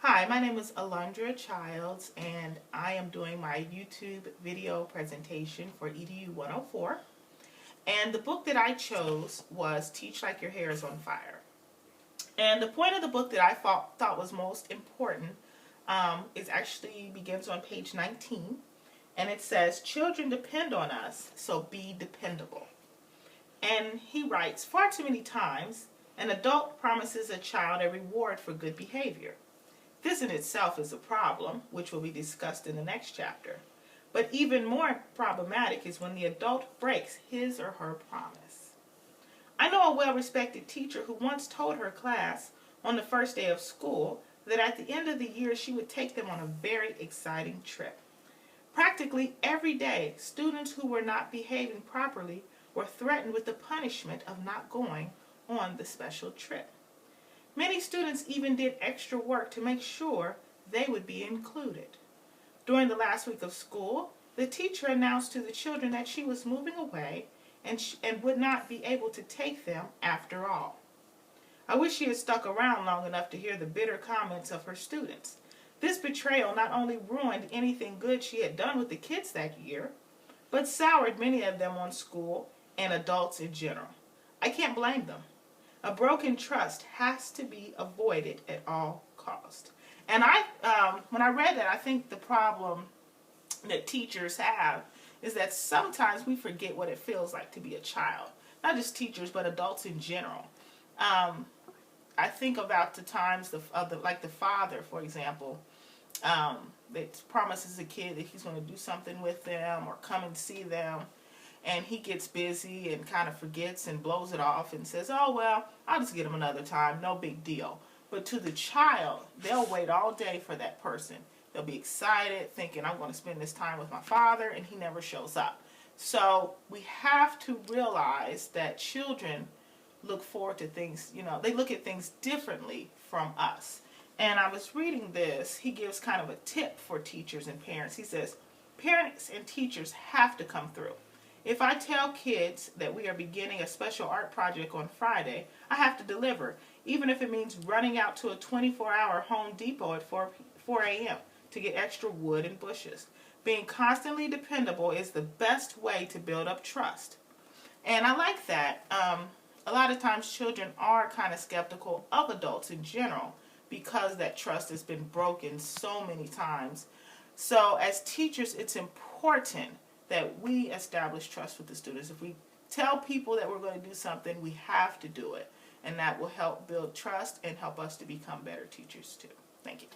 Hi, my name is Alundra Childs, and I am doing my YouTube video presentation for EDU 104. And the book that I chose was Teach Like Your Hair is on Fire. And the point of the book that I thought was most important is actually begins on page 19. And it says, "Children depend on us, so be dependable." And he writes, "Far too many times, an adult promises a child a reward for good behavior. This in itself is a problem, which will be discussed in the next chapter. But even more problematic is when the adult breaks his or her promise. I know a well-respected teacher who once told her class on the first day of school that at the end of the year she would take them on a very exciting trip. Practically every day, students who were not behaving properly were threatened with the punishment of not going on the special trip. Many students even did extra work to make sure they would be included. During the last week of school, the teacher announced to the children that she was moving away and would not be able to take them after all. I wish she had stuck around long enough to hear the bitter comments of her students. This betrayal not only ruined anything good she had done with the kids that year, but soured many of them on school and adults in general. I can't blame them. A broken trust has to be avoided at all costs. And when I read that, I think the problem that teachers have is that sometimes we forget what it feels like to be a child. Not just teachers, but adults in general. I think about the times like the father, for example, that promises a kid that he's going to do something with them or come and see them. And he gets busy and kind of forgets and blows it off and says, "Oh, well, I'll just get him another time, no big deal." But to the child, they'll wait all day for that person. They'll be excited, thinking, "I'm going to spend this time with my father," and he never shows up. So we have to realize that children look forward to things, they look at things differently from us. And I was reading this. He gives kind of a tip for teachers and parents. He says, "Parents and teachers have to come through. If I tell kids that we are beginning a special art project on Friday, I have to deliver, even if it means running out to a 24-hour Home Depot at 4 a.m. to get extra wood and bushes. Being constantly dependable is the best way to build up trust." And I like that. A lot of times children are kind of skeptical of adults in general because that trust has been broken so many times. So as teachers, it's important that we establish trust with the students. If we tell people that we're going to do something, we have to do it. And that will help build trust and help us to become better teachers too. Thank you.